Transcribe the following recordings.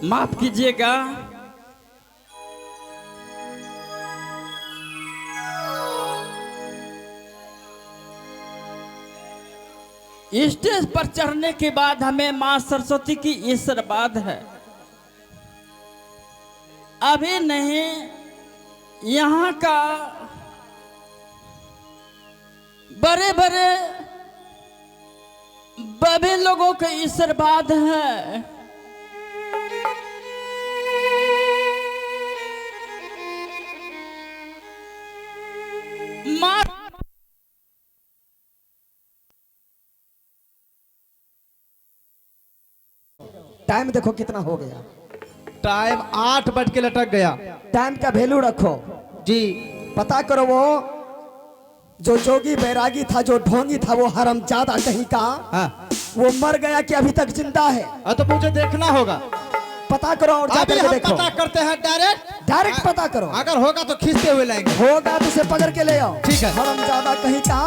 माफ कीजिएगा। स्टेज पर चढ़ने के बाद हमें मां सरस्वती की आशीर्वाद है। अभी नहीं, यहाँ का बड़े बड़े बड़े लोगों का आशीर्वाद है। मां टाइम देखो कितना हो गया। टाइम 8 बज के लटक गया। टाइम का वैल्यू रखो जी। पता करो, वो जो जोगी बैरागी था, जो ढोंगी था, वो हरामजादा कहीं का, हाँ। वो मर गया कि अभी तक जिंदा है? तो मुझे देखना होगा। पता करो और अभी जाकर हम देखो। पता करते हैं डायरेक्ट। डायरेक्ट पता करो। अगर होगा तो खींचते हुए लाएंगे। होगा तो उसे पकड़ के ले आओ। ठीक है। हरामजादा कहीं का,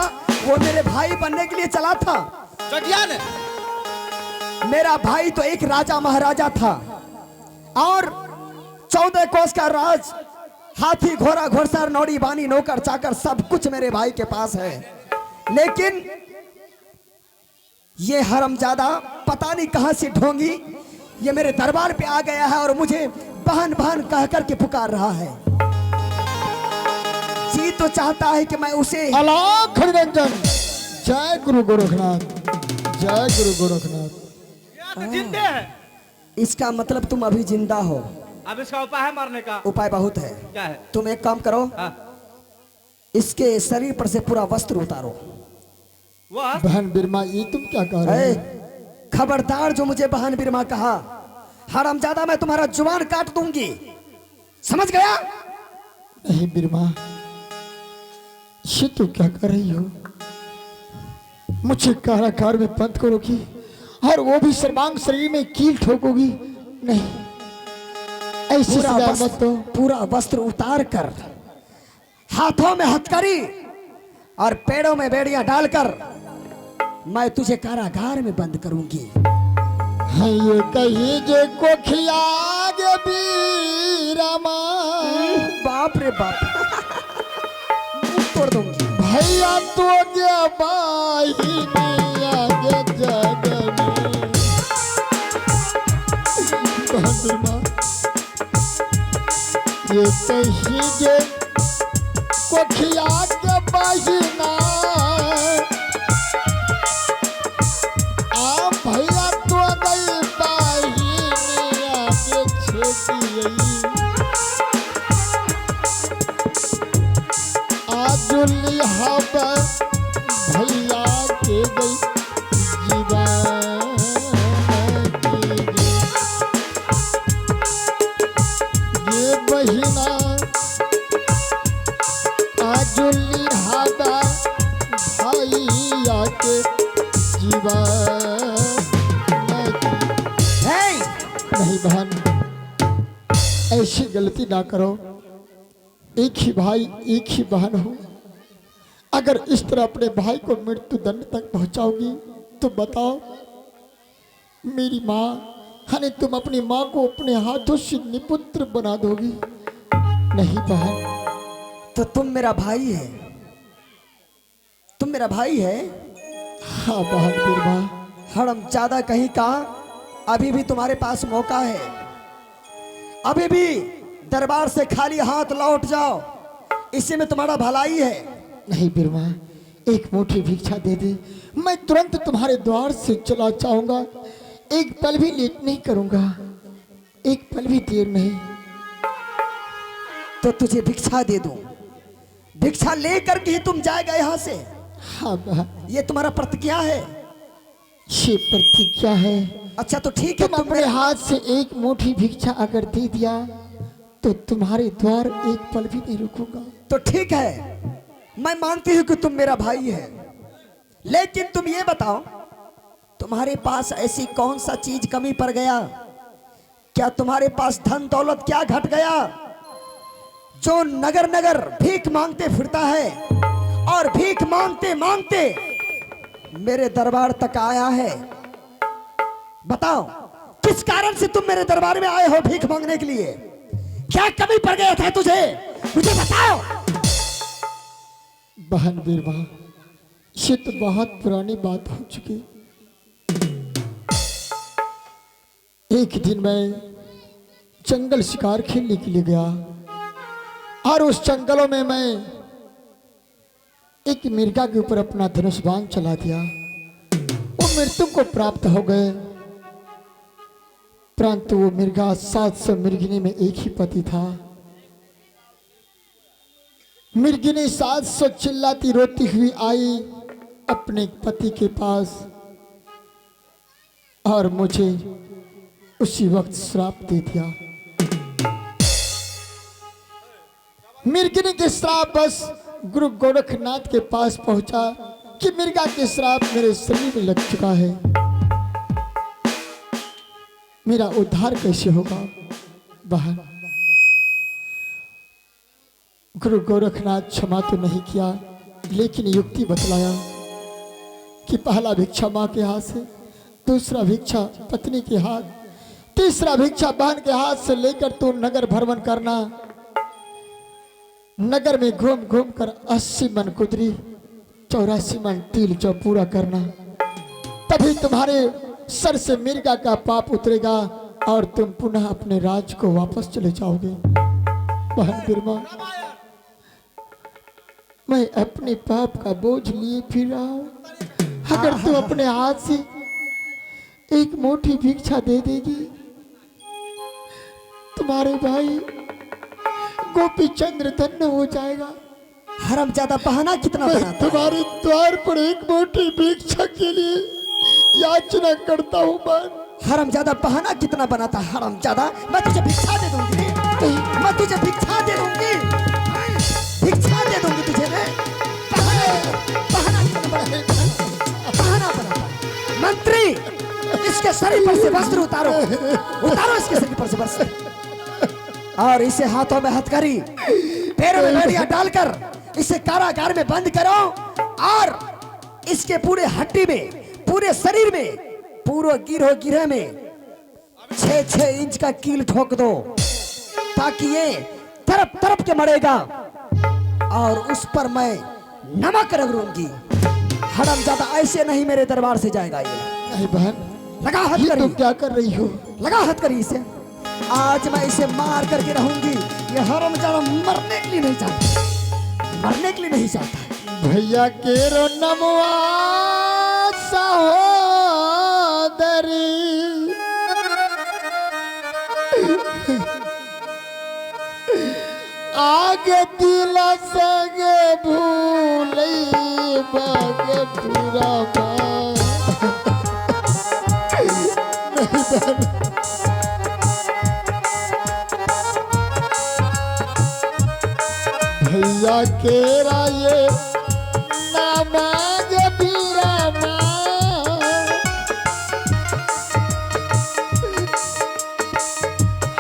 वो मेरे भाई बनने के लिए चला था। चटिया ने मेरा भाई तो एक राजा महाराजा था और 14 कोस का राज, हाथी घोड़ा घोड़सवार नौड़ी बानी नौकर चाकर सब कुछ मेरे भाई के पास है। लेकिन ये हरामजादा पता नहीं कहां से ढोंगी, ये मेरे दरबार पे आ गया है और मुझे बहन बहन कह कर के पुकार रहा है। जी तो चाहता है कि मैं उसे अलाख निरंजन। जय गुरु गोरखनाथ, जय गुरु गोरखनाथ। जिंदे हैं। इसका मतलब तुम अभी जिंदा हो। अब इसका उपाय है मारने का। उपाय बहुत है। क्या है? तुम एक काम करो, हाँ। इसके शरीर पर से पूरा वस्त्र उतारो। वह बहन बिरमा, ये तुम क्या कह रहे हो? खबरदार जो मुझे बहन बिरमा कहा, हरामजादा मैं तुम्हारा जुबान काट दूंगी, समझ गया? नहीं बिरमा, ये तुम क्या कर रही हो? मुझे कारागार में बंद करोगी और वो भी सर्वांग शरीर में कील ठोकोगी? नहीं, ऐसी सजा मत दो। पूरा वस्त्र उतार कर, हाथों में हथकड़ी और पेड़ों में बेड़ियां डालकर मैं तुझे कारागार में बंद करूंगी। हाँ, ये कही जे कोखियागे बीरमा। बाप रे बाप, तोड़ दूंगी। भैया तो गया बाहिनी आगे जगनी। बहन बिरमा, ये कही जे कोखियागे बाहिना। भैया तो गई बाहिनी आगे छेकी। आज लिहाब भैया के गई जीवन की। ये बहिना आज लिहाब भैया के जीवन। नहीं बहन, ऐसी गलती ना करो। एक ही भाई एक ही बहन हो। अगर इस तरह अपने भाई को मृत्यु दंड तक पहुंचाओगी तो बताओ, मेरी माँ, हने तुम अपनी माँ को अपने हाथों से निपुत्र बना दोगी? नहीं बहन। तो तुम मेरा भाई है, तुम मेरा भाई है। हाँ बहन बिरमा। हरामजादा कहीं का, अभी भी तुम्हारे पास मौका है। अभी भी दरबार से खाली हाथ लौट जाओ, इसी में तुम्हारा भलाई है। नहीं बिरमा, एक मुट्ठी भिक्षा दे दे, मैं तुरंत तुम्हारे द्वार से चला जाऊंगा। एक पल भी लेट नहीं करूंगा, एक पल भी देर नहीं। तो तुझे भिक्षा दे दूं, भिक्षा लेकर के ही तुम जाएगा यहाँ से। हाँ बहन, ये तुम्हारा प्रतिज्ञा है? ये प्रतिज्ञा है। अच्छा तो ठीक है, तुम अपने हाथ से एक मुट्ठी भिक्षा अगर दे दिया तो तुम्हारे द्वार एक पल भी नहीं रुकूंगा। तो ठीक है, मैं मानती हूं कि तुम मेरा भाई है, लेकिन तुम ये बताओ, तुम्हारे पास ऐसी कौन सा चीज कमी पड़ गया? क्या तुम्हारे पास धन दौलत क्या घट गया जो नगर नगर भीख मांगते फिरता है और भीख मांगते मांगते मेरे दरबार तक आया है? बताओ, किस किस कारण से तुम मेरे दरबार में आए हो भीख मांगने के लिए? क्या कमी पड़ गया था तुझे? मुझे बताओ। बहन बीरबा, ये तो बहुत पुरानी बात हो चुकी। एक दिन मैं जंगल शिकार खेलने के लिए गया और उस जंगलों में मैं एक मिर्गा के ऊपर अपना धनुष बाण चला दिया। वो मृत्यु को प्राप्त हो गए, परंतु वो मिर्गा 700 मृगिनी में एक ही पति था। मृगिनी 700 चिल्लाती रोती हुई आई अपने पति के पास और मुझे उसी वक्त श्राप दे दिया। मृगिनी के श्राप बस गुरु गोरखनाथ के पास पहुंचा कि मृगा के श्राप मेरे शरीर में लग चुका है, मेरा उद्धार कैसे होगा? बहन, गुरु गोरखनाथ क्षमा तो नहीं किया, लेकिन युक्ति बतलाया कि पहला भिक्षा माँ के हाथ से, दूसरा भिक्षा पत्नी के हाथ, तीसरा भिक्षा बहन के हाथ से लेकर तू नगर भ्रमण करना। नगर में घूम घूम कर 80 मन कुदरी, 84 मन तिल जो पूरा करना, तभी तुम्हारे सर से मिर्गा का पाप उतरेगा और तुम पुनः अपने राज को वापस चले जाओगे। बहन बिरमा, मैं अपने पाप का बोझ लिए फिर रहा हूं। अगर तू अपने हाथ से एक मोटी भिक्षा दे देगी, तुम्हारे भाई गोपी चंद्र धन्य हो जाएगा। हरामजादा बहाना कितना मैं बनाता है? तुम्हारे द्वार पर एक मोटी भिक्षा के लिए याचना करता हूँ बहन। हरामजादा बहाना कितना बनाता है? हरामजादा, मैं तुझे भिक्षा दे दूंगी, मैं तुझे भिक्षा दे दूंगी, भिक्षा दे दूंगी तुझे मैं। बहाना कितना बनाता है? बहाना बनाता है। मंत्री, इसके शरीर पर से वस्त्र उतारो, उतारो इसके शरीर पर से वस्त्र, और इसे हाथों में हथकड़ी, पैरों में बेड़ियां डालकर इसे कारागार में बंद करो और इसके पूरे हड्डी में, पूरे शरीर में, पूरे गिरह में 6-6 इंच का कील ठोक दो, ताकि ये तरफ तरफ के मरेगा और उस पर मैं नमक रगड़ूंगी। हरामजादा ऐसे नहीं मेरे दरबार से जाएगा ये। नहीं बहन, लगा हाथ ये करी, तुम क्या कर रही हो? लगा हाथ करी इसे। आज मैं इसे मार करके रहूंगी। ये हरामजादा मरने के लिए नहीं चाहता, मरने के लिए नहीं चाहता। भैया के रो नमवा सहोदरी, आगे दिला सगे भूले बागे पूरा भैया के राये नामाग बीरा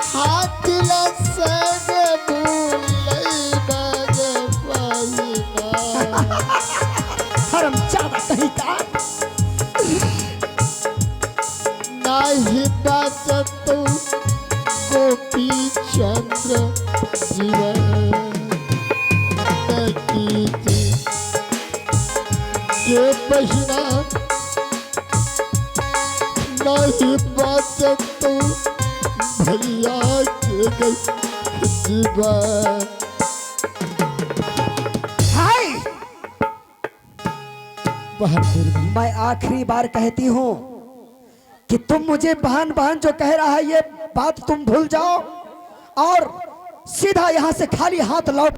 हाथ लसग भूलई बागे पाईना। हरामजादा कहीं का नाही बात तो गोपी चंद्र जीवन ये बहिना नहीं बात तो भैया के गई जीवन। हाय, बहन, मैं आखिरी बार कहती हूँ कि तुम मुझे बहन बहन जो कह रहा है ये बात तुम भूल जाओ और सीधा यहाँ से खाली हाथ लौट